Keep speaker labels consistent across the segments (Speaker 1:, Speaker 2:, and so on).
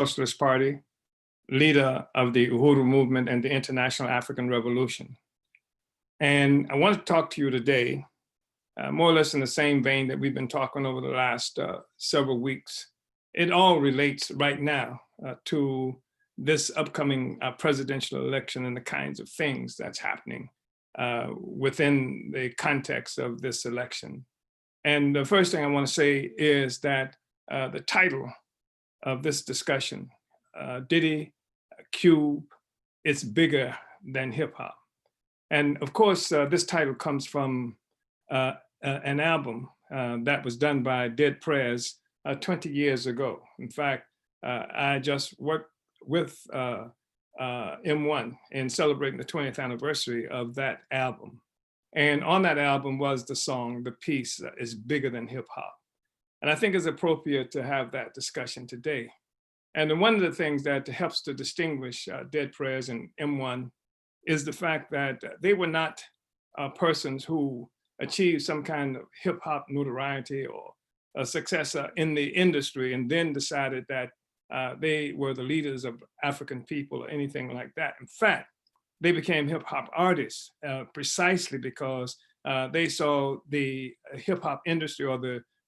Speaker 1: Socialist Party, leader of the Uhuru movement and the International African Revolution. And I want to talk to you today, more or less in the same vein that we've been talking over the last several weeks. It all relates right now to this upcoming presidential election and the kinds of things that's happening within the context of this election. And the first thing I want to say is that the title of this discussion, Diddy, Cube, it's bigger than hip hop. And of course, this title comes from an album that was done by Dead Prez 20 years ago. In fact, I just worked with M1 in celebrating the 20th anniversary of that album. And on that album was the song, The Piece is Bigger Than Hip Hop. And I think it's appropriate to have that discussion today. And one of the things that helps to distinguish Dead Prez and M1 is the fact that they were not persons who achieved some kind of hip hop notoriety or a success in the industry and then decided that they were the leaders of African people or anything like that. In fact, they became hip hop artists precisely because they saw the hip hop industry or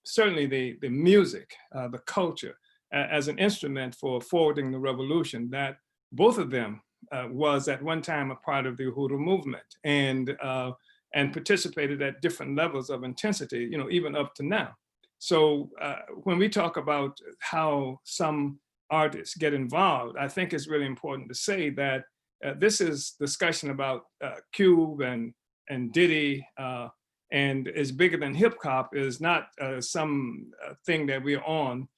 Speaker 1: certainly the music, the culture, as an instrument for forwarding the revolution. That both of them was at one time a part of the Uhuru movement and participated at different levels of intensity, you know, even up to now. So when we talk about how some artists get involved, I think it's really important to say that this is discussion about Cube and Diddy and is bigger than hip hop is not some thing that we're on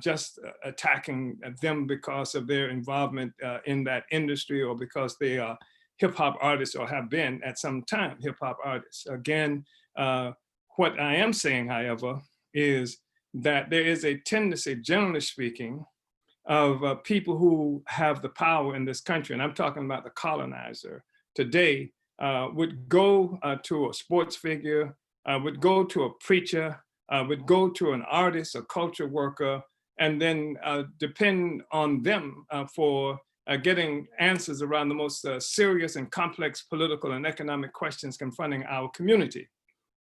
Speaker 1: just attacking them because of their involvement in that industry or because they are hip hop artists or have been at some time hip hop artists. Again, what I am saying, however, is that there is a tendency, generally speaking, of people who have the power in this country, and I'm talking about the colonizer today, would go to a sports figure, would go to a preacher, would go to an artist, a culture worker, and then depend on them for getting answers around the most serious and complex political and economic questions confronting our community.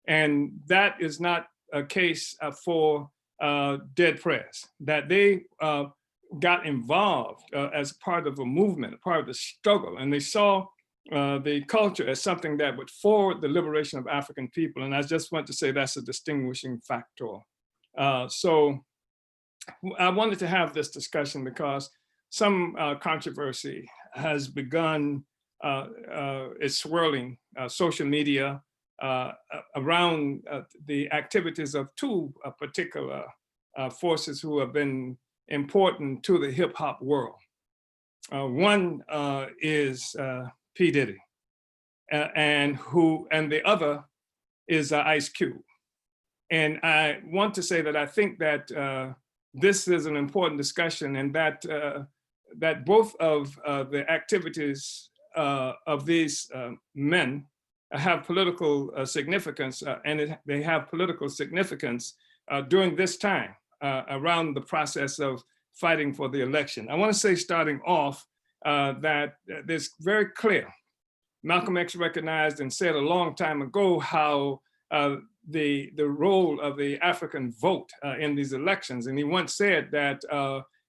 Speaker 1: And that is not a case for Dead Prez, that they got involved as part of a movement, part of the struggle, and they saw the culture as something that would forward the liberation of African people. And I just want to say that's a distinguishing factor. So I wanted to have this discussion because some controversy has begun, is swirling social media around the activities of two particular forces who have been important to the hip hop world. One is P. Diddy, and the other is Ice Cube. And I want to say that I think that this is an important discussion, and that that both of the activities of these men have political significance, and they have political significance during this time around the process of fighting for the election. I want to say, starting off, that it's very clear. Malcolm X recognized and said a long time ago how the role of the African vote in these elections. And he once said that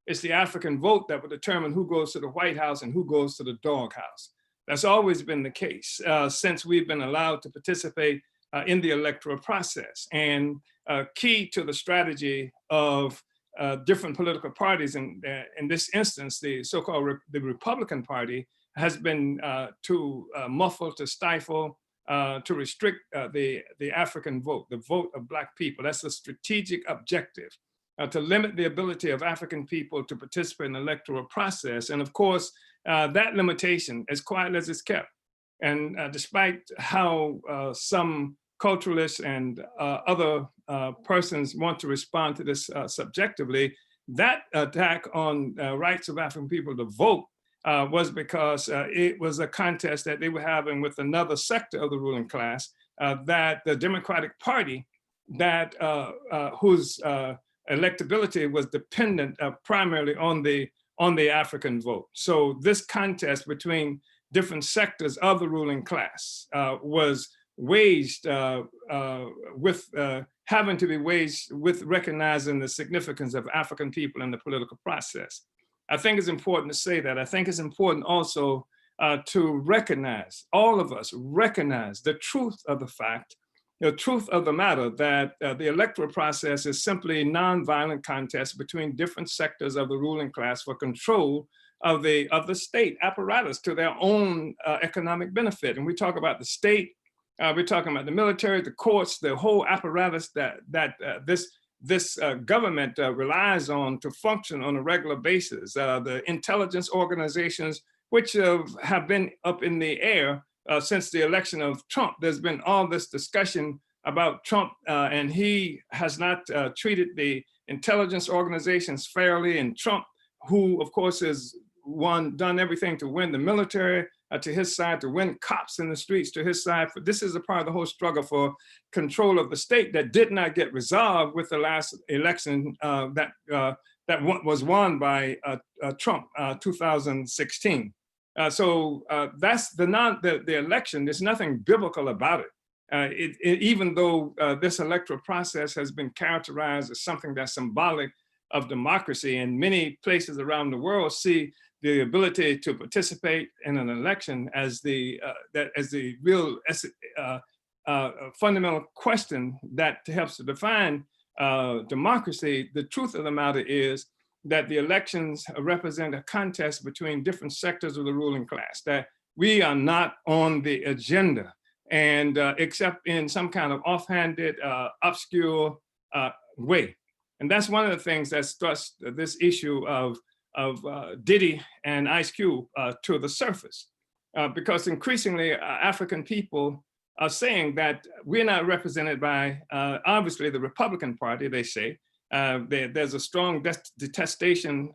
Speaker 1: it's the African vote that will determine who goes to the White House and who goes to the doghouse. That's always been the case since we've been allowed to participate in the electoral process. And key to the strategy of different political parties, and in this instance, the so-called the Republican Party, has been to muffle, to stifle, to restrict the African vote, the vote of Black people. That's a strategic objective, to limit the ability of African people to participate in the electoral process. And of course, that limitation, as quiet as it's kept, and despite how some culturalists and other persons want to respond to this subjectively, that attack on rights of African people to vote was because it was a contest that they were having with another sector of the ruling class, that the Democratic Party, whose electability was dependent primarily on the on the African vote. So this contest between different sectors of the ruling class was waged with having to be waged with recognizing the significance of African people in the political process. I think it's important to say that. I think it's important also to recognize, all of us recognize the truth of the fact, the truth of the matter, that the electoral process is simply a nonviolent contest between different sectors of the ruling class for control of the state apparatus to their own economic benefit. And we talk about the state, we're talking about the military, the courts, the whole apparatus that this government relies on to function on a regular basis. The intelligence organizations, which have been up in the air since the election of Trump. There's been all this discussion about Trump, and he has not treated the intelligence organizations fairly. And Trump, who of course has done everything to win the military to his side, to win cops in the streets to his side. This is a part of the whole struggle for control of the state that did not get resolved with the last election that was won by Trump, 2016. So that's the election. There's nothing biblical about it. Even though this electoral process has been characterized as something that's symbolic of democracy, and many places around the world see the ability to participate in an election as the real fundamental question that helps to define democracy. The truth of the matter is that the elections represent a contest between different sectors of the ruling class, that we are not on the agenda, and except in some kind of offhanded, obscure way. And that's one of the things that's thrust this issue of Diddy and Ice Cube to the surface, because increasingly African people are saying that we're not represented by, obviously, the Republican Party, they say. There's a strong detestation,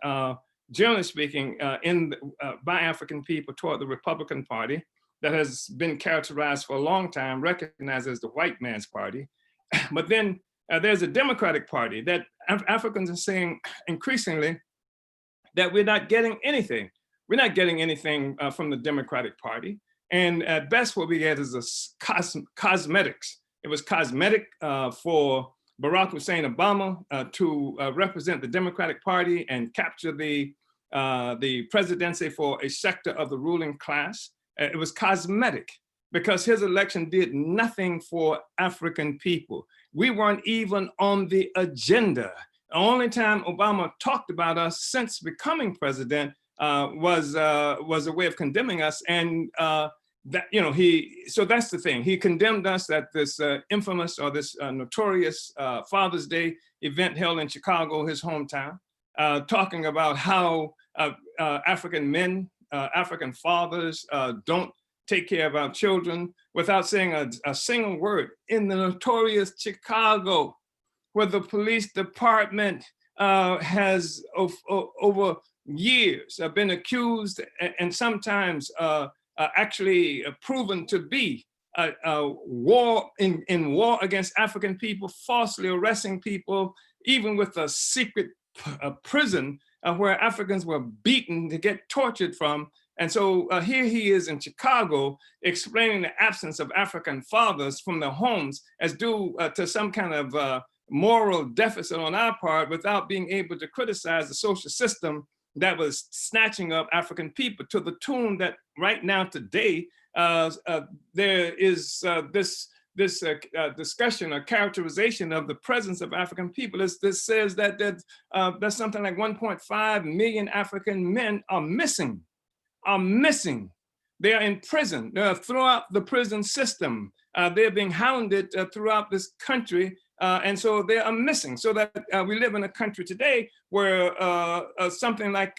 Speaker 1: generally speaking, by African people toward the Republican Party that has been characterized for a long time, recognized as the white man's party. But then there's a Democratic Party that Africans are saying increasingly that we're not getting anything. We're not getting anything from the Democratic Party. And at best, what we get is cosmetics. It was cosmetic for Barack Hussein Obama to represent the Democratic Party and capture the presidency for a sector of the ruling class. It was cosmetic because his election did nothing for African people. We weren't even on the agenda. The only time Obama talked about us since becoming president was a way of condemning us, and that, you know, so that's the thing. He condemned us at this infamous or this notorious Father's Day event held in Chicago, his hometown, talking about how African men, African fathers don't take care of our children, without saying a single word. In the notorious Chicago, where the police department has over years been accused and sometimes actually proven to be war in war against African people, falsely arresting people, even with a secret prison where Africans were beaten to get tortured from. And so here he is in Chicago explaining the absence of African fathers from their homes as due to some kind of moral deficit on our part, without being able to criticize the social system that was snatching up African people, to the tune that right now today there is this discussion or characterization of the presence of African people. This says that there's something like 1.5 million African men are missing. They are in prison. They're throughout the prison system. They're being hounded throughout this country. And so they are missing. So that we live in a country today where something like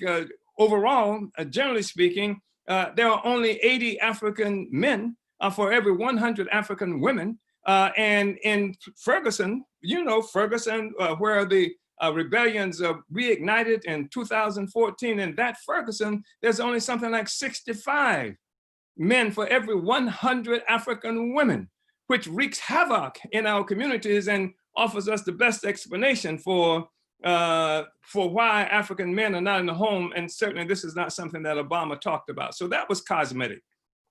Speaker 1: overall, generally speaking, there are only 80 African men for every 100 African women. And in Ferguson, you know, Ferguson, where the rebellions reignited in 2014, in that Ferguson, there's only something like 65 men for every 100 African women, which wreaks havoc in our communities and offers us the best explanation for for why African men are not in the home, and certainly this is not something that Obama talked about. So that was cosmetic.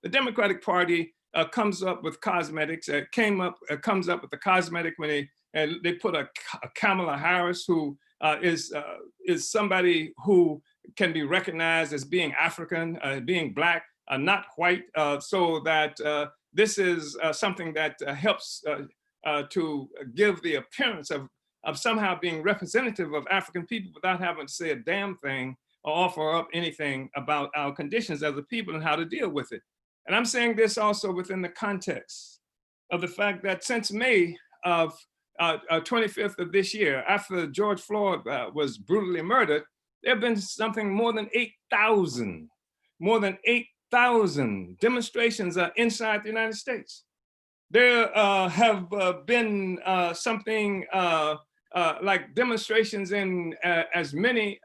Speaker 1: The Democratic Party comes up with cosmetics. Comes up with the cosmetic when they put a Kamala Harris, who is somebody who can be recognized as being African, being Black, not white, so that this is something that helps to give the appearance of somehow being representative of African people without having to say a damn thing or offer up anything about our conditions as a people and how to deal with it. And I'm saying this also within the context of the fact that since May of 25th of this year, after George Floyd was brutally murdered, there have been something more than 8,000 demonstrations inside the United States. There have been something like demonstrations in as many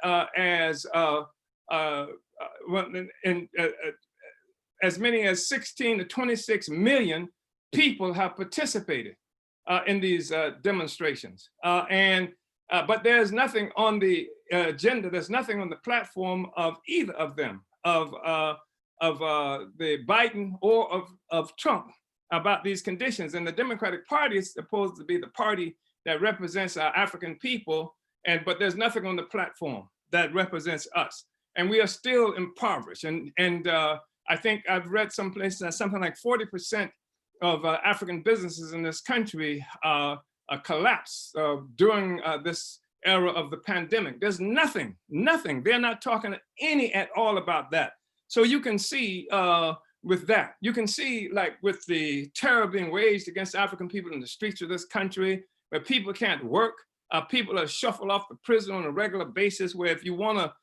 Speaker 1: as 16 to 26 million people have participated in these demonstrations. But there's nothing on the agenda, there's nothing on the platform of either of them, of the Biden or of Trump, about these conditions. And the Democratic Party is supposed to be the party that represents our African people, but there's nothing on the platform that represents us. And we are still impoverished. And I think I've read someplace that something like 40% of African businesses in this country collapsed during this era of the pandemic. There's nothing, they're not talking any at all about that. So you can see with that, you can see like with the terror being waged against African people in the streets of this country, where people can't work, people are shuffled off the prison on a regular basis, where if you wanna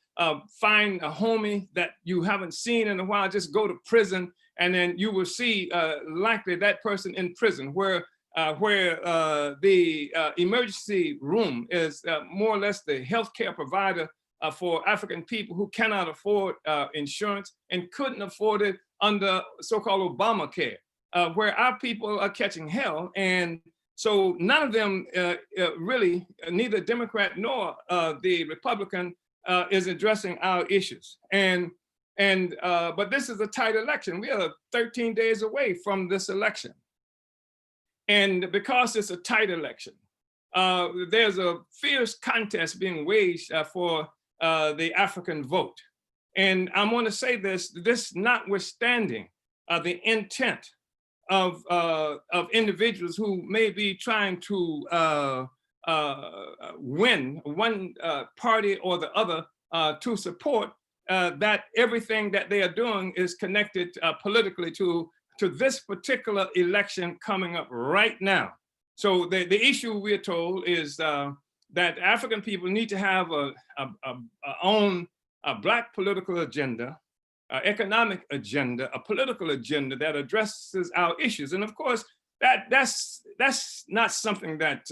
Speaker 1: find a homie that you haven't seen in a while, just go to prison, and then you will see likely that person in prison, where the emergency room is more or less the healthcare provider for African people who cannot afford insurance and couldn't afford it under so-called Obamacare, where our people are catching hell. And so none of them really, neither Democrat nor the Republican is addressing our issues. But this is a tight election. We are 13 days away from this election. And because it's a tight election, there's a fierce contest being waged for the African vote. And I want to say this notwithstanding the intent of individuals who may be trying to win one party or the other to support, that everything that they are doing is connected politically to this particular election coming up right now. So the issue, we're told, is that African people need to have a Black political agenda, economic agenda, a political agenda that addresses our issues. And of course, that's not something that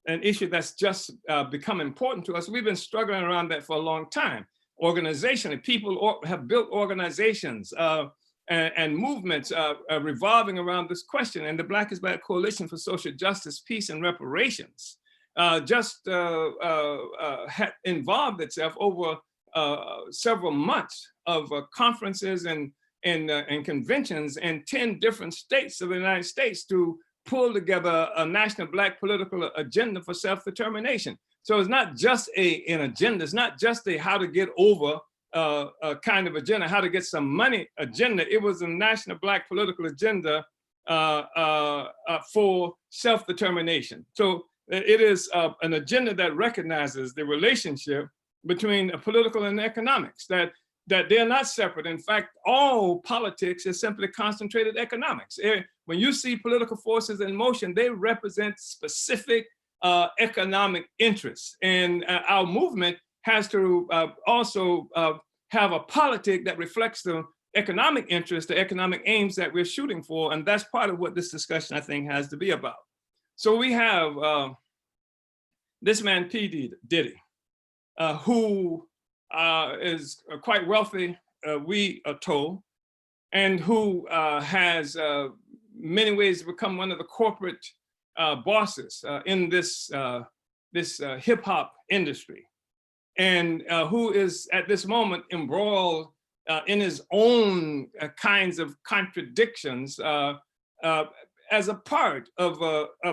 Speaker 1: an issue that's just become important to us. We've been struggling around that for a long time. Organizationally, people have built organizations and movements revolving around this question. And the Black is Black Coalition for Social Justice, Peace, and Reparations just had involved itself over several months of conferences and conventions in 10 different states of the United States to pull together a national Black political agenda for self-determination. So it's not just an agenda, it's not just a how to get over kind of agenda, how to get some money agenda. It was a national Black political agenda for self-determination. So it is an agenda that recognizes the relationship between political and economics, that they're not separate. In fact, all politics is simply concentrated economics. When you see political forces in motion, they represent specific economic interests. And our movement has to also have a politic that reflects the economic interests, the economic aims that we're shooting for. And that's part of what this discussion, I think, has to be about. So we have this man, P. Diddy, who is quite wealthy, we are told, and who has many ways become one of the corporate bosses in this this hip hop industry, and who is at this moment embroiled in his own kinds of contradictions as a part of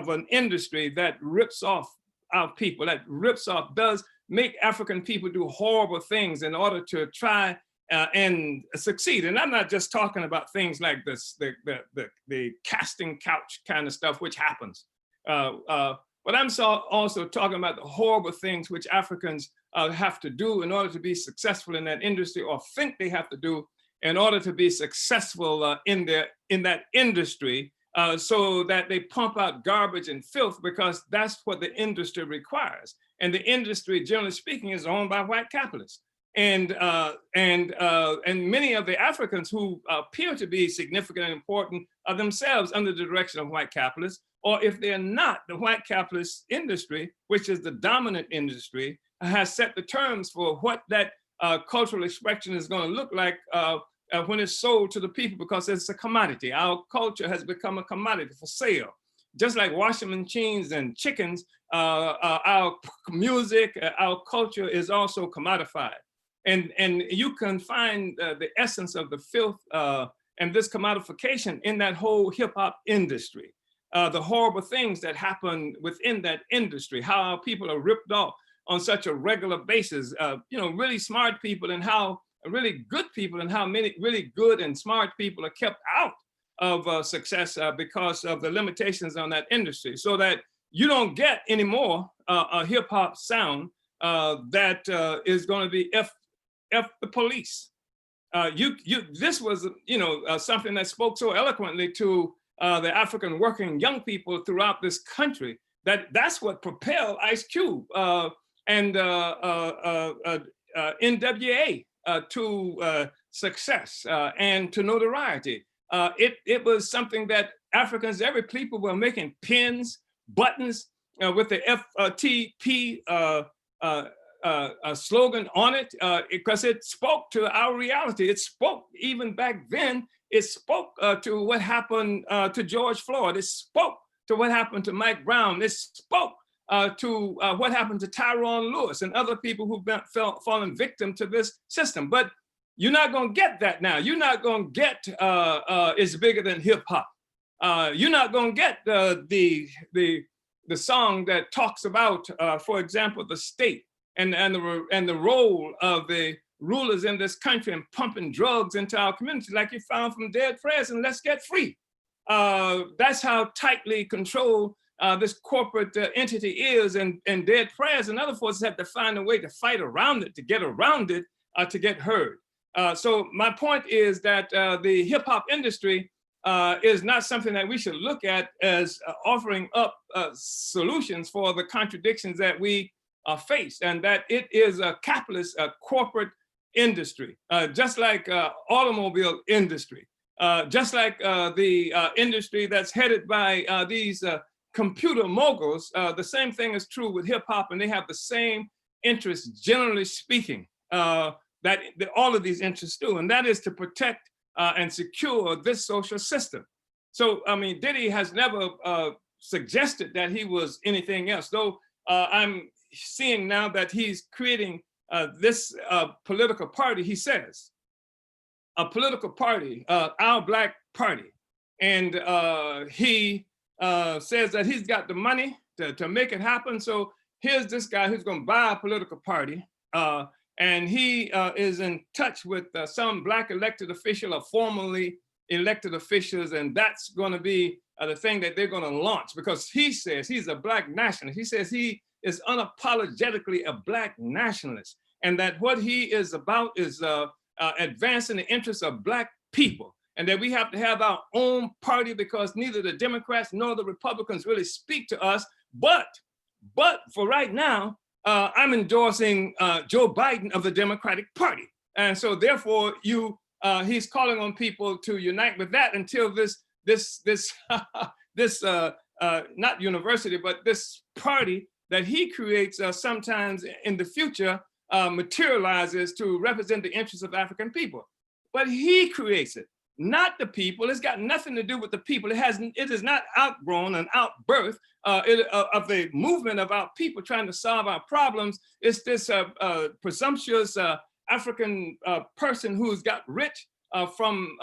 Speaker 1: an industry that rips off our people, that rips off, does make African people do horrible things in order to try and succeed. And I'm not just talking about things like this, the casting couch kind of stuff, which happens. But I'm also talking about the horrible things which Africans have to do in order to be successful in that industry, or think they have to do in order to be successful in that industry, so that they pump out garbage and filth, because that's what the industry requires. And the industry, generally speaking, is owned by white capitalists. And many of the Africans who appear to be significant and important are themselves under the direction of white capitalists, or if they're not, the white capitalist industry, which is the dominant industry, has set the terms for what that cultural expression is going to look like when it's sold to the people, because it's a commodity. Our culture has become a commodity for sale. Just like washing machines and chickens, our music, our culture is also commodified. And you can find the essence of the filth and this commodification in that whole hip hop industry. The horrible things that happen within that industry, how people are ripped off on such a regular basis, really smart people, and how really good people, and how many really good and smart people are kept out of success because of the limitations on that industry, so that you don't get anymore a hip hop sound that is going to be F the police. This was something that spoke so eloquently to the African working young people throughout this country. That's what propelled Ice Cube and NWA to success and to notoriety. It was something that Africans, every people, were making pins, buttons with the FTP slogan on it, because it spoke to our reality. It spoke, even back then, it spoke to what happened to George Floyd. It spoke to what happened to Mike Brown. It spoke to what happened to Tyrone Lewis and other people who've fallen victim to this system. But you're not going to get that now. You're not going to get it's bigger than hip hop. You're not going to get the song that talks about, for example, the state and the role of the rulers in this country in pumping drugs into our community, like you found from Dead Prez and Let's Get Free. That's how tightly controlled this corporate entity is, and Dead Prez and other forces have to find a way to fight around it, to get around it, to get heard. So my point is that the hip hop industry is not something that we should look at as offering up solutions for the contradictions that we face, and that it is a capitalist corporate industry, just like automobile industry, just like the industry that's headed by these computer moguls. The same thing is true with hip hop, and they have the same interests, generally speaking, that all of these interests do, and that is to protect and secure this social system. So, I mean, Diddy has never suggested that he was anything else, though I'm seeing now that he's creating this political party. He says, a political party, our Black Party. And he says that he's got the money to make it happen. So here's this guy who's going to buy a political party. And he is in touch with some Black elected official or formerly elected officials. And that's going to be the thing that they're going to launch, because he says he's a Black nationalist. He says he is unapologetically a Black nationalist, and that what he is about is advancing the interests of Black people, and that we have to have our own party because neither the Democrats nor the Republicans really speak to us. But for right now, I'm endorsing Joe Biden of the Democratic Party. And so therefore he's calling on people to unite with that until this not university, but this party that he creates sometimes in the future materializes to represent the interests of African people. But he creates it. not the people. It's got nothing to do with the people. It is not outgrown and outbirth of the movement of our people trying to solve our problems. It's this presumptuous African person who's got rich from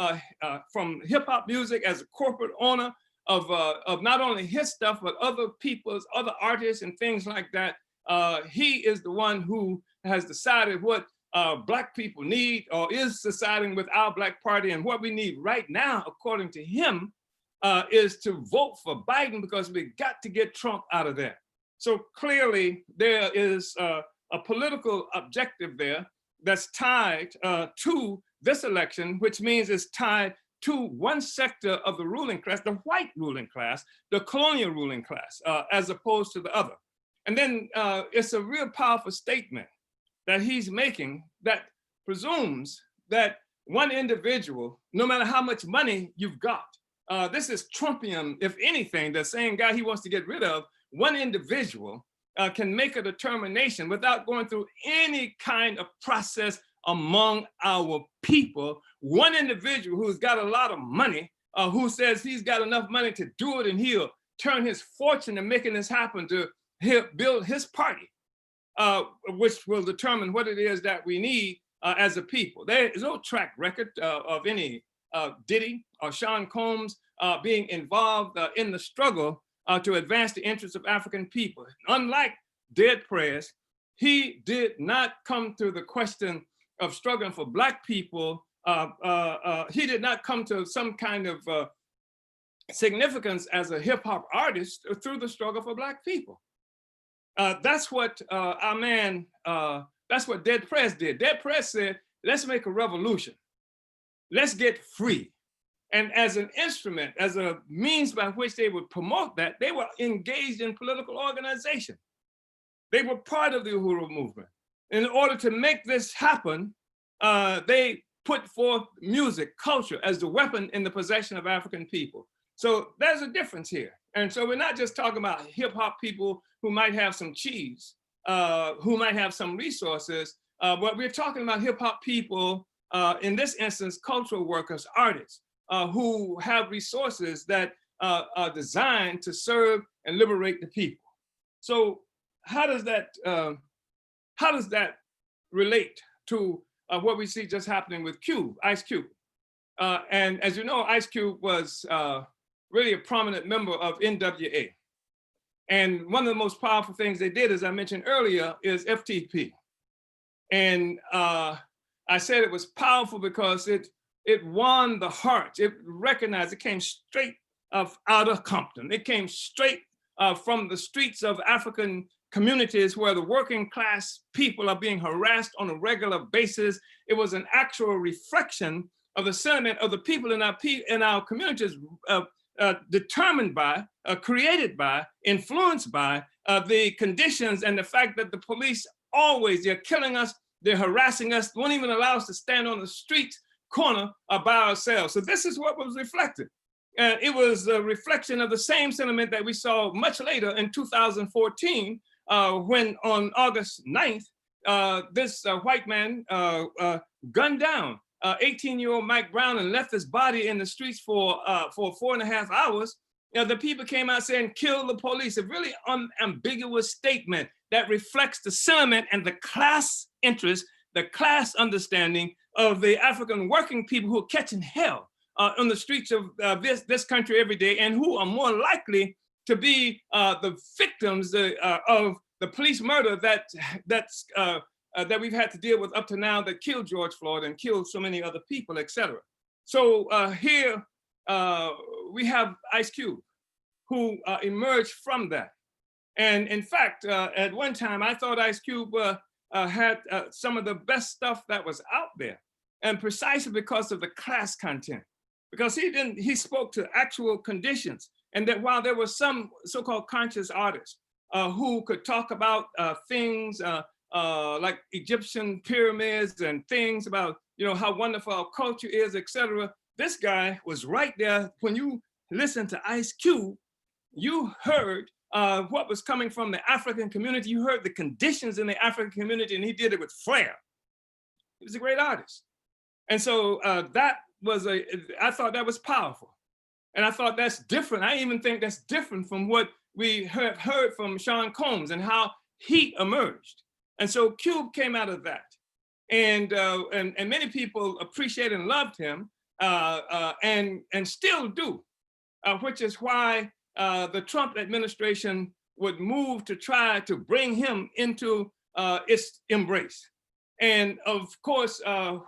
Speaker 1: hip hop music as a corporate owner of not only his stuff, but other people's, other artists and things like that. He is the one who has decided what Black people need, or is deciding with our Black Party. And what we need right now, according to him, is to vote for Biden, because we got to get Trump out of there. So clearly there is a political objective there that's tied to this election, which means it's tied to one sector of the ruling class, the white ruling class, the colonial ruling class, as opposed to the other. And then it's a real powerful statement that he's making that presumes that one individual, no matter how much money you've got, this is Trumpian, if anything, the same guy he wants to get rid of, one individual can make a determination without going through any kind of process among our people. One individual who's got a lot of money, who says he's got enough money to do it, and he'll turn his fortune to making this happen, to build his party, which will determine what it is that we need as a people. There is no track record of any Diddy or Sean Combs being involved in the struggle to advance the interests of African people. Unlike Dead Prez, he did not come to the question of struggling for Black people. He did not come to some kind of significance as a hip hop artist through the struggle for Black people. That's what our man, that's what Dead Prez did. Dead Prez said, let's make a revolution. Let's get free. And as an instrument, as a means by which they would promote that, they were engaged in political organization. They were part of the Uhuru movement. In order to make this happen, they put forth music, culture as the weapon in the possession of African people. So there's a difference here. And so we're not just talking about hip hop people who might have some cheese, who might have some resources, but we're talking about hip hop people, in this instance, cultural workers, artists, who have resources that are designed to serve and liberate the people. So how does that relate to what we see just happening with Cube, Ice Cube? And as you know, Ice Cube was really a prominent member of NWA. And one of the most powerful things they did, as I mentioned earlier, is FTP. And I said it was powerful because it won the hearts. It recognized, it came straight out of Compton. It came straight from the streets of African communities where the working class people are being harassed on a regular basis. It was an actual reflection of the sentiment of the people in our communities, determined by, created by, influenced by the conditions and the fact that the police always, they're killing us, they're harassing us, won't even allow us to stand on the street corner by ourselves. So this is what was reflected. It was a reflection of the same sentiment that we saw much later in 2014, when on August 9th, this white man gunned down 18-year-old Mike Brown and left his body in the streets for 4.5 hours. The people came out saying, kill the police. A really unambiguous statement that reflects the sentiment and the class interest, the class understanding of the African working people who are catching hell on the streets of this country every day, and who are more likely to be the victims of the police murder that we've had to deal with up to now, that killed George Floyd and killed so many other people, etc. So here we have Ice Cube, who emerged from that. And in fact, at one time, I thought Ice Cube had some of the best stuff that was out there, and precisely because of the class content, because he spoke to actual conditions, and that while there were some so-called conscious artists who could talk about things like Egyptian pyramids and things about, how wonderful our culture is, etc. This guy was right there. When you listen to Ice Cube, you heard what was coming from the African community. You heard the conditions in the African community, and he did it with flair. He was a great artist. And so that I thought that was powerful. And I thought that's different. I even think that's different from what we have heard from Sean Combs and how he emerged. And so Cube came out of that. And many people appreciated and loved him and still do, which is why the Trump administration would move to try to bring him into its embrace. And of course,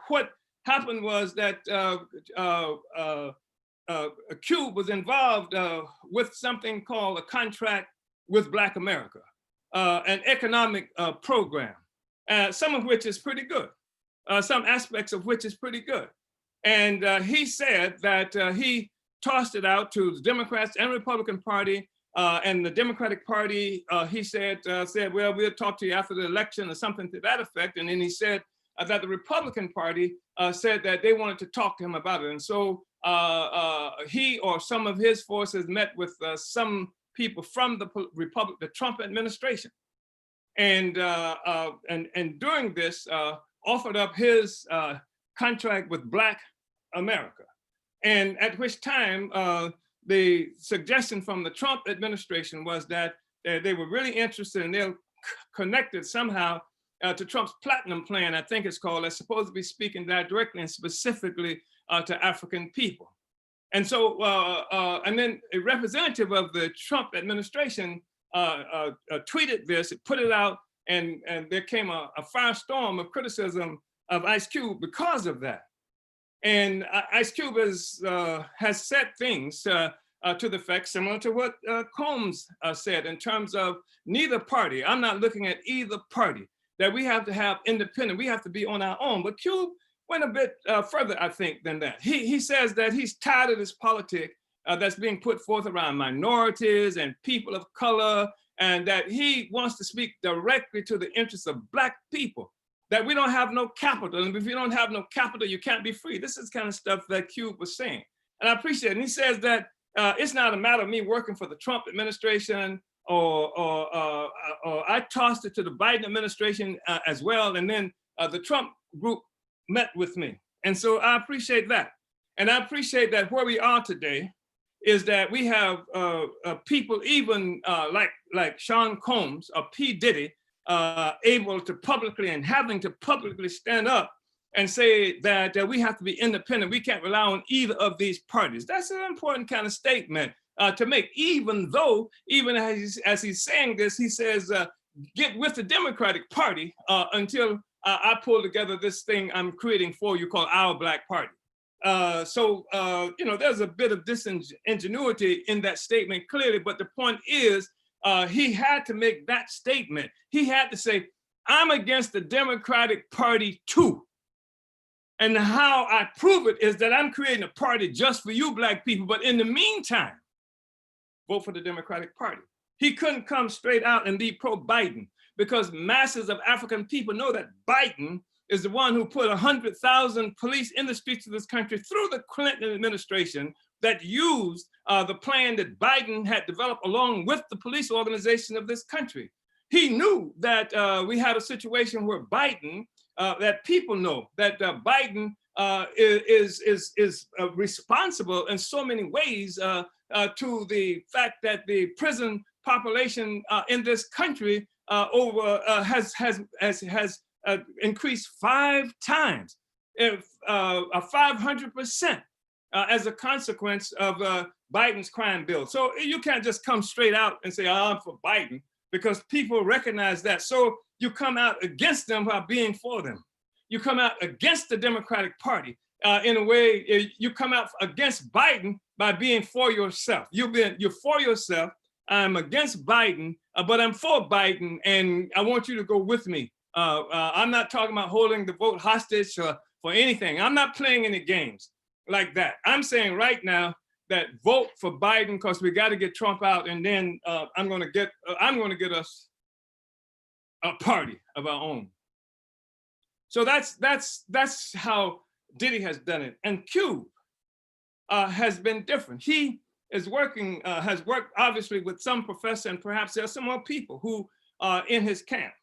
Speaker 1: what happened was that Cube was involved with something called a contract with Black America, an economic program, some of which is pretty good, some aspects of which is pretty good. And he said that he tossed it out to the Democrats and Republican Party, and the Democratic Party, he said, well, we'll talk to you after the election or something to that effect. And then he said that the Republican Party said that they wanted to talk to him about it. And so he or some of his forces met with some people from the Trump administration. And during this, offered up his contract with Black America. And at which time, the suggestion from the Trump administration was that they were really interested and they're connected somehow to Trump's Platinum Plan, I think it's called, that's supposed to be speaking directly and specifically to African people. And so, and then a representative of the Trump administration tweeted this, put it out, and there came a firestorm of criticism of Ice Cube because of that. And Ice Cube has said things to the effect similar to what Combs said in terms of neither party. I'm not looking at either party, that we have to have independent, we have to be on our own. But Cube went a bit further, I think, than that. He says that he's tired of this politic that's being put forth around minorities and people of color, and that he wants to speak directly to the interests of Black people, that we don't have no capital. And if you don't have no capital, you can't be free. This is kind of stuff that Cube was saying. And I appreciate it. And he says that it's not a matter of me working for the Trump administration or I tossed it to the Biden administration as well. And then the Trump group met with me. And so I appreciate that. And I appreciate that where we are today is that we have people even like Sean Combs or P. Diddy able to publicly and having to publicly stand up and say that we have to be independent. We can't rely on either of these parties. That's an important kind of statement to make, even though, even as he's saying this, he says, get with the Democratic Party until I pull together this thing I'm creating for you called Our Black Party. So, you know, there's a bit of disingenuity in that statement clearly, but the point is, he had to make that statement. He had to say, I'm against the Democratic Party too. And how I prove it is that I'm creating a party just for you Black people, but in the meantime, vote for the Democratic Party. He couldn't come straight out and be pro-Biden because masses of African people know that Biden is the one who put 100,000 police in the streets of this country through the Clinton administration that used the plan that Biden had developed along with the police organization of this country. He knew that we had a situation where Biden, that people know that Biden is responsible in so many ways to the fact that the prison population in this country has increased 5 times, 500%, as a consequence of Biden's crime bill. So you can't just come straight out and say, I'm for Biden, because people recognize that. So you come out against them while being for them. You come out against the Democratic Party. In a way, you come out against Biden by being for yourself. You're for yourself. I'm against Biden, but I'm for Biden, and I want you to go with me. I'm not talking about holding the vote hostage for anything. I'm not playing any games like that. I'm saying right now that vote for Biden because we got to get Trump out, and then I'm going to get us a party of our own. So that's how Diddy has done it, and Cube has been different. He is working, has worked obviously with some professor, and perhaps there are some more people who are in his camp.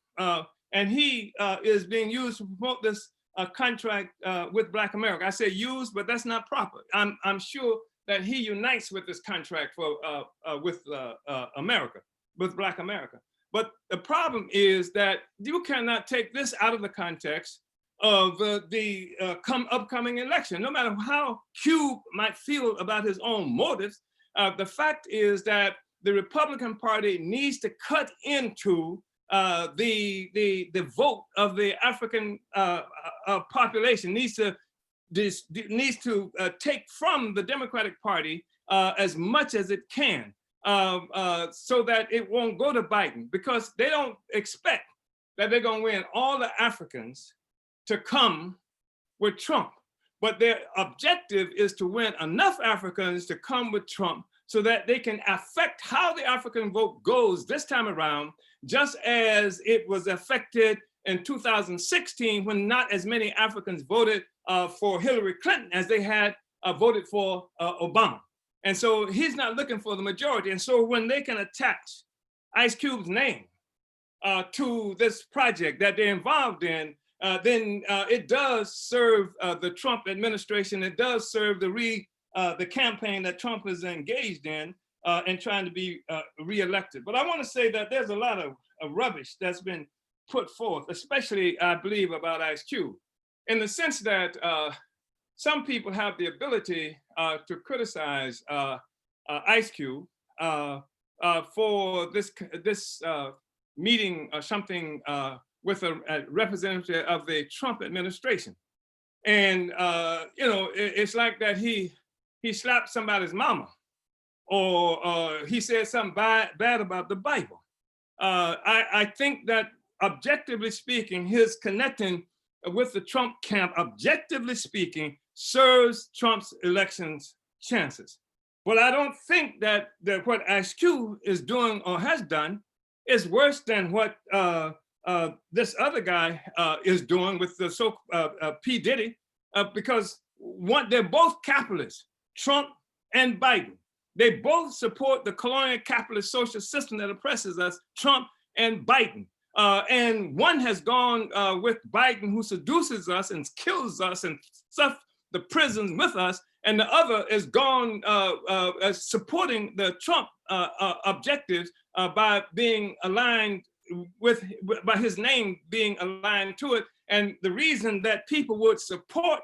Speaker 1: And he is being used to promote this a contract with Black America. I say use, but that's not proper. I'm sure that he unites with this contract for with America, with Black America. But the problem is that you cannot take this out of the context of the upcoming election. No matter how Cube might feel about his own motives, the fact is that the Republican Party needs to cut into the vote of the African population, needs to take from the Democratic Party as much as it can, so that it won't go to Biden, because they don't expect that they're going to win all the Africans to come with Trump. But their objective is to win enough Africans to come with Trump so that they can affect how the African vote goes this time around, just as it was affected in 2016 when not as many Africans voted for Hillary Clinton as they had voted for Obama. And so he's not looking for the majority. And so when they can attach Ice Cube's name to this project that they're involved in, then it does serve the Trump administration. It does serve the campaign that Trump is engaged in and trying to be reelected. But I want to say that there's a lot of rubbish that's been put forth, especially, I believe, about Ice Cube, in the sense that some people have the ability to criticize Ice Cube for this meeting or something with a representative of the Trump administration. And, you know, it's like that he slapped somebody's mama, or he said something bad about the Bible. I think that objectively speaking, his connecting with the Trump camp, objectively speaking, serves Trump's elections chances. But I don't think that what Ice Cube is doing or has done is worse than what this other guy is doing with the P. Diddy, because they're both capitalists, Trump and Biden. They both support the colonial capitalist social system that oppresses us, Trump and Biden. And one has gone with Biden, who seduces us and kills us and stuffs the prisons with us, and the other is gone as supporting the Trump objectives by being aligned by his name being aligned to it. And the reason that people would support,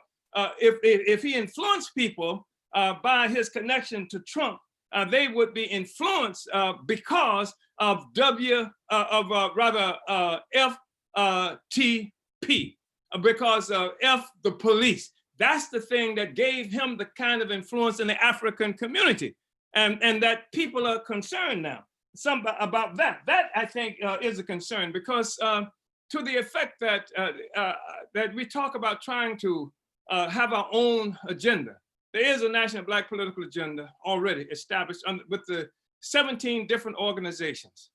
Speaker 1: if he influenced people by his connection to Trump, they would be influenced because of FTP, because F, the police. That's the thing that gave him the kind of influence in the African community, and that people are concerned now about that. That, I think, is a concern, because to the effect that that we talk about trying to have our own agenda. There is a national Black political agenda already established with the 17 different organizations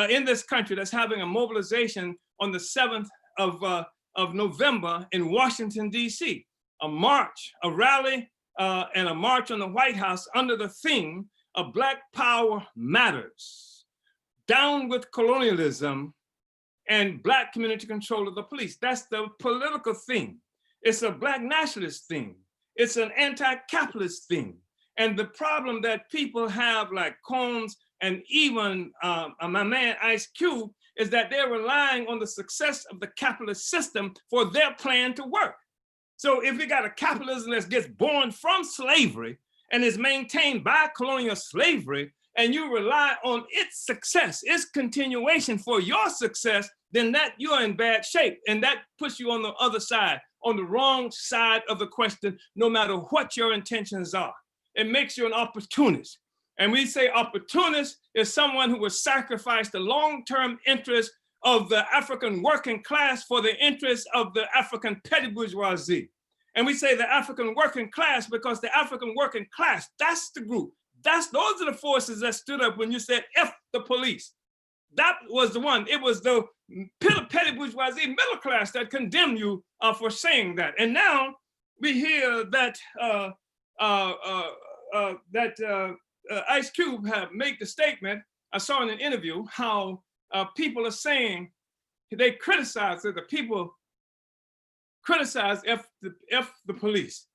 Speaker 1: in this country that's having a mobilization on the 7th of November in Washington, D.C. A march, a rally, and a march on the White House under the theme of Black Power Matters, down with colonialism, and Black community control of the police. That's the political theme. It's a Black nationalist theme. It's an anti-capitalist theme. And the problem that people have, like Combs and even my man Ice Cube, is that they're relying on the success of the capitalist system for their plan to work. So if we got a capitalism that gets born from slavery and is maintained by colonial slavery, and you rely on its success, its continuation for your success, then that you're in bad shape. And that puts you on the other side, on the wrong side of the question, no matter what your intentions are. It makes you an opportunist. And we say opportunist is someone who will sacrifice the long-term interest of the African working class for the interests of the African petty bourgeoisie. And we say the African working class because the African working class, that's the group. Those are the forces that stood up when you said F the police. That was the one. It was the petty bourgeoisie middle class that condemned you for saying that. And now we hear that Ice Cube have made the statement. I saw in an interview how people are saying, they criticize the people criticize the police.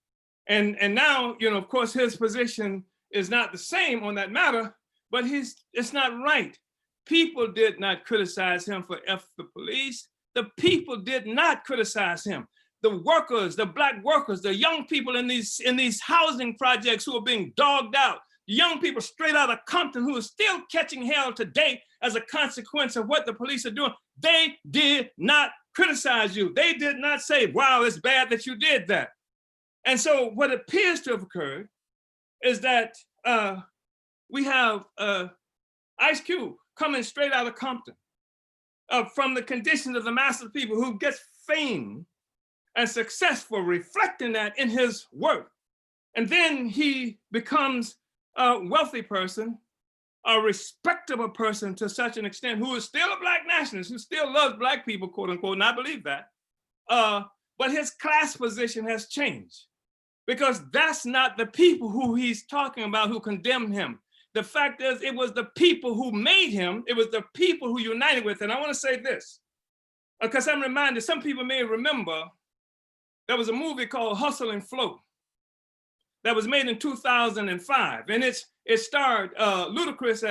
Speaker 1: And now, of course, his position is not the same on that matter, but it's not right. People did not criticize him for F the police. The people did not criticize him. The workers, the Black workers, the young people in these housing projects who are being dogged out, young people straight out of Compton who are still catching hell today as a consequence of what the police are doing, they did not criticize you. They did not say, wow, it's bad that you did that. And so what appears to have occurred is that we have Ice Cube coming straight out of Compton from the conditions of the mass of people who gets fame and success for reflecting that in his work. And then he becomes a wealthy person, a respectable person to such an extent, who is still a Black nationalist, who still loves Black people, quote unquote, and I believe that. But his class position has changed because that's not the people who he's talking about who condemned him. The fact is, it was the people who made him, it was the people who united with him. And I want to say this, because I'm reminded, some people may remember, there was a movie called Hustle and Flow that was made in 2005. And it starred Ludacris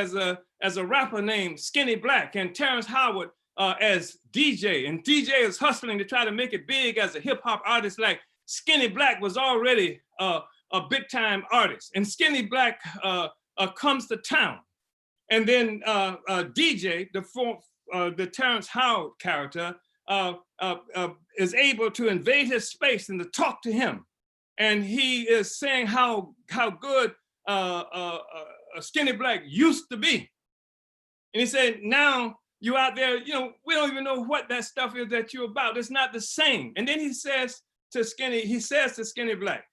Speaker 1: as a rapper named Skinny Black and Terrence Howard as DJ. And DJ is hustling to try to make it big as a hip hop artist. Like Skinny Black was already a big time artist. And Skinny Black comes to town. And then DJ, the Terrence Howard character, is able to invade his space and to talk to him. And he is saying how good Skinny Black used to be. And he said, now you out there, we don't even know what that stuff is that you're about. It's not the same. And then he says to Skinny Black,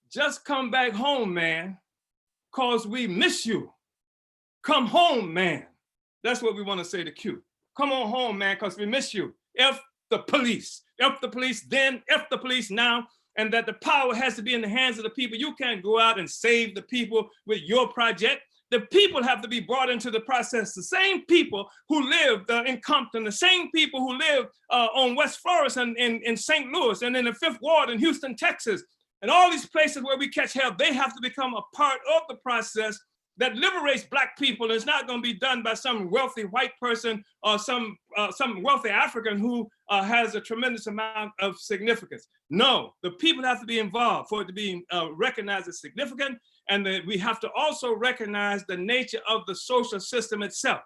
Speaker 1: just come back home, man, cause we miss you. Come home, man. That's what we want to say to Q. Come on home, man, cause we miss you. F the police. F the police then, F the police now. And that the power has to be in the hands of the people. You can't go out and save the people with your project. The people have to be brought into the process. The same people who lived in Compton, the same people who lived on West Florissant and in St. Louis and in the 5th Ward in Houston, Texas, and all these places where we catch hell, they have to become a part of the process that liberates Black people. It's not going to be done by some wealthy white person or some wealthy African who has a tremendous amount of significance. No, the people have to be involved for it to be recognized as significant, and that we have to also recognize the nature of the social system itself.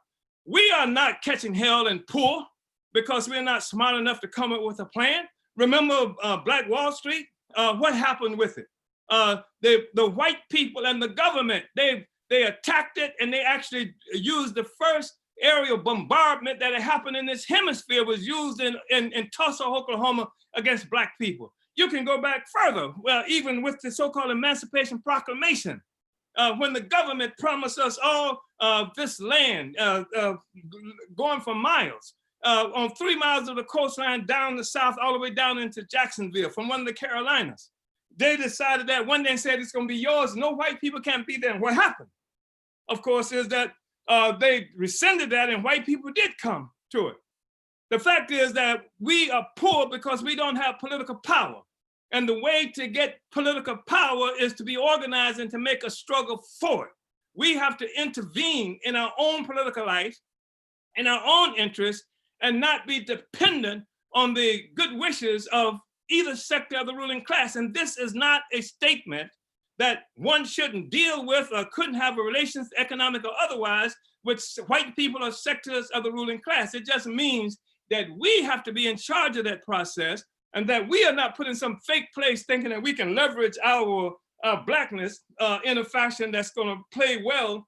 Speaker 1: We are not catching hell and poor because we're not smart enough to come up with a plan. Remember Black Wall Street? What happened with it? The white people and the government, they attacked it, and they actually used the first aerial bombardment that had happened in this hemisphere was used in Tulsa, Oklahoma against Black people. You can go back further, well, even with the so-called Emancipation Proclamation, when the government promised us all this land going for miles, on 3 miles of the coastline down the south, all the way down into Jacksonville from one of the Carolinas. They decided that one day and said it's gonna be yours, no white people can't be there. And what happened, of course, is that they rescinded that and white people did come to it. The fact is that we are poor because we don't have political power. And the way to get political power is to be organized and to make a struggle for it. We have to intervene in our own political life, in our own interests, and not be dependent on the good wishes of either sector of the ruling class. And this is not a statement that one shouldn't deal with or couldn't have a relations, economic or otherwise, with white people or sectors of the ruling class. It just means that we have to be in charge of that process, and that we are not put in some fake place thinking that we can leverage our Blackness in a fashion that's gonna play well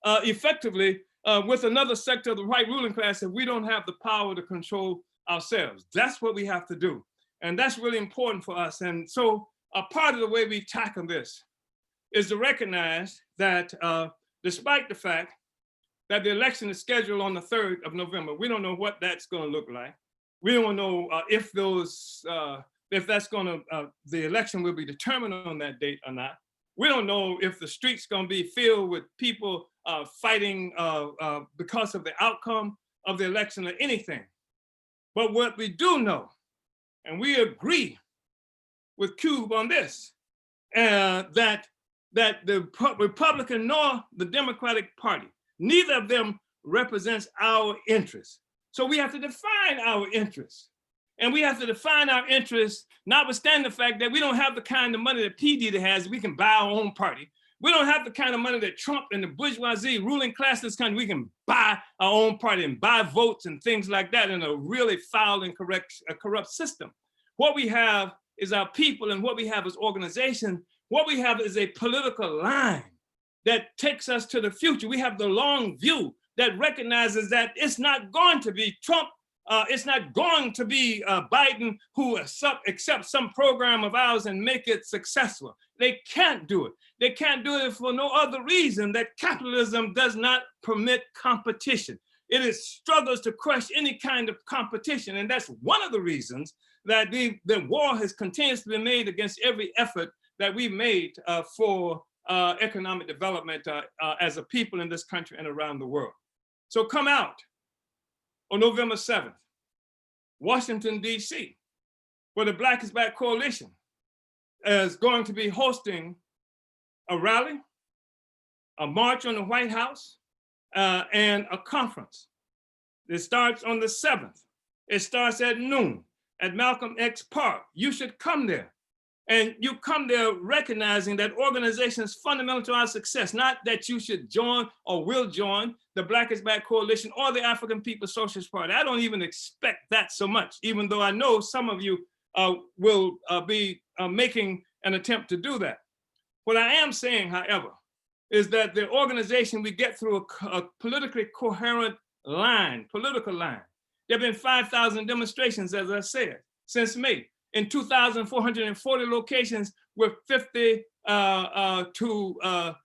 Speaker 1: effectively with another sector of the white ruling class if we don't have the power to control ourselves. That's what we have to do. And that's really important for us. And so a part of the way we tackle this is to recognize that despite the fact that the election is scheduled on the 3rd of November, we don't know what that's gonna look like. We don't know if that's gonna, the election will be determined on that date or not. We don't know if the streets gonna be filled with people fighting because of the outcome of the election or anything. But what we do know and we agree with Cube on this, that the Republican nor the Democratic Party, neither of them represents our interests. So we have to define our interests. And we have to define our interests, notwithstanding the fact that we don't have the kind of money that P. Diddy has. We can buy our own party. We don't have the kind of money that Trump and the bourgeoisie ruling class in this country. We can buy our own party and buy votes and things like that in a really foul and corrupt system. What we have is our people, and what we have is organization. What we have is a political line that takes us to the future. We have the long view that recognizes that it's not going to be Trump, it's not going to be Biden who accepts some program of ours and make it successful. They can't do it. They can't do it for no other reason that capitalism does not permit competition. It struggles to crush any kind of competition. And that's one of the reasons that the war has continuously been made against every effort that we made for economic development as a people in this country and around the world. So come out on November 7th, Washington, D.C., where the Black is Back Coalition is going to be hosting a rally, a march on the White House, and a conference. It starts on the 7th. It starts at noon at Malcolm X Park. You should come there. And you come there recognizing that organization is fundamental to our success, not that you should join or will join the Black is Back Coalition or the African People's Socialist Party. I don't even expect that so much, even though I know some of you will be making an attempt to do that. What I am saying, however, is that the organization we get through a politically coherent line, political line. There have been 5,000 demonstrations, as I said, since May. In 2,440 locations with 15 to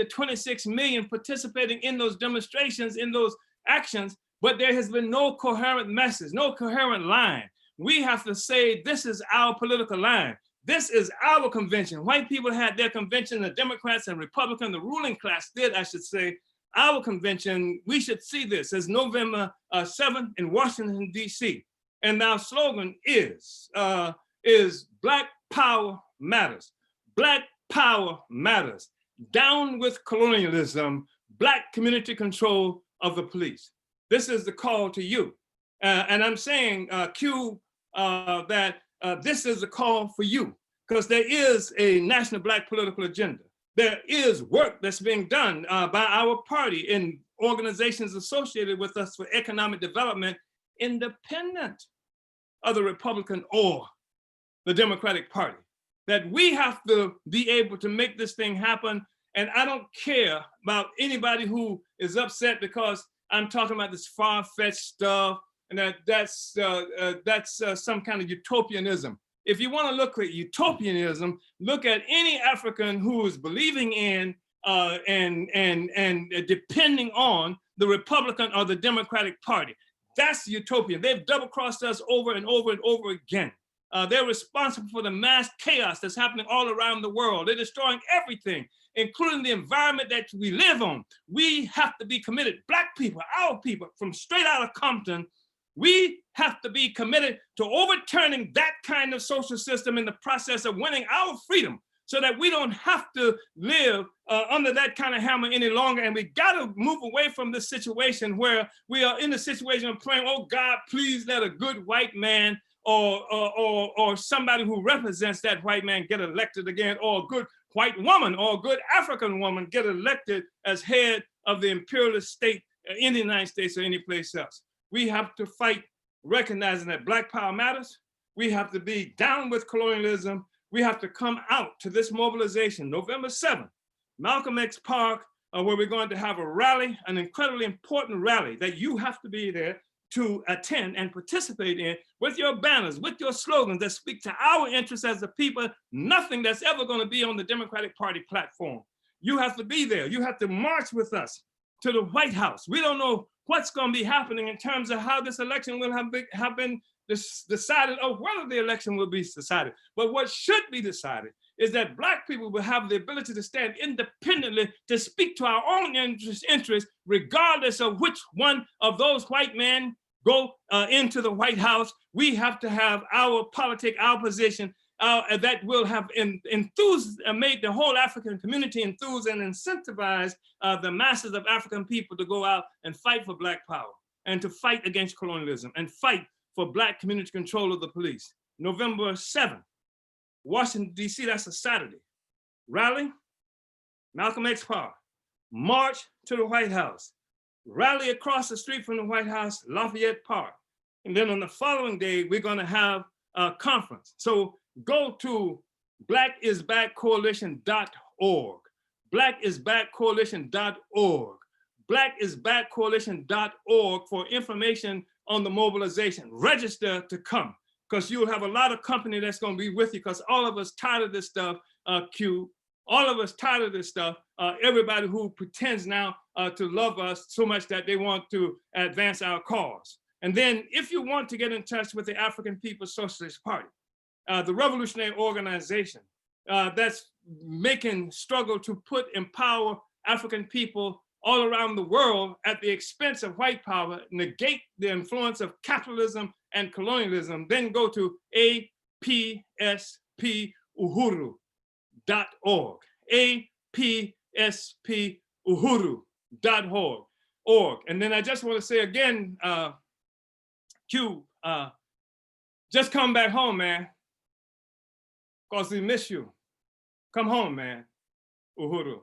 Speaker 1: 26 million participating in those demonstrations, in those actions, but there has been no coherent message, no coherent line. We have to say, this is our political line. This is our convention. White people had their convention, the Democrats and Republicans, the ruling class did, I should say. Our convention, we should see this as November 7th in Washington, D.C. And our slogan is Black Power Matters. Black Power Matters. Down with colonialism, Black community control of the police. This is the call to you. And I'm saying, Q, that this is a call for you, because there is a national Black political agenda. There is work that's being done by our party in organizations associated with us for economic development, independent of the Republican or the Democratic Party, that we have to be able to make this thing happen. And I don't care about anybody who is upset because I'm talking about this far-fetched stuff and that's some kind of utopianism. If you want to look at utopianism, look at any African who is believing in and depending on the Republican or the Democratic Party. That's utopian. They've double-crossed us over and over and over again. They're responsible for the mass chaos that's happening all around the world. They're destroying everything, including the environment that we live on. We have to be committed. Black people, our people, from straight out of Compton, we have to be committed to overturning that kind of social system in the process of winning our freedom, so that we don't have to live under that kind of hammer any longer. And we got to move away from this situation where we are in the situation of praying, oh God, please let a good white man or somebody who represents that white man get elected again, or a good white woman or a good African woman get elected as head of the imperialist state in the United States or any place else. We have to fight, recognizing that Black Power matters. We have to be down with colonialism. We have to come out to this mobilization, November 7th, Malcolm X Park, where we're going to have a rally, an incredibly important rally that you have to be there to attend and participate in, with your banners, with your slogans that speak to our interests as a people, nothing that's ever going to be on the Democratic Party platform. You have to be there. You have to march with us to the White House. We don't know what's going to be happening in terms of how this election will have been decided, or whether the election will be decided. But what should be decided is that Black people will have the ability to stand independently to speak to our own interests, regardless of which one of those white men go into the White House, we have to have our politic, our position that will have made the whole African community enthused and incentivize the masses of African people to go out and fight for Black power and to fight against colonialism and fight for Black community control of the police. November 7th, Washington, D.C., that's a Saturday. Rally, Malcolm X Park. March to the White House. Rally across the street from the White House, Lafayette Park. And then on the following day, we're gonna have a conference. So go to blackisbackcoalition.org, blackisbackcoalition.org, blackisbackcoalition.org for information on the mobilization. Register to come, because you'll have a lot of company that's gonna be with you, because all of us tired of this stuff, Q. All of us tired of this stuff. Everybody who pretends now to love us so much that they want to advance our cause. And then if you want to get in touch with the African People's Socialist Party, the revolutionary organization that's making struggle to empower African people all around the world at the expense of white power, negate the influence of capitalism and colonialism, then go to apspuhuru.org, apspuhuru.org. And then I just want to say again, Q, just come back home, man, because we miss you. Come home, man. Uhuru.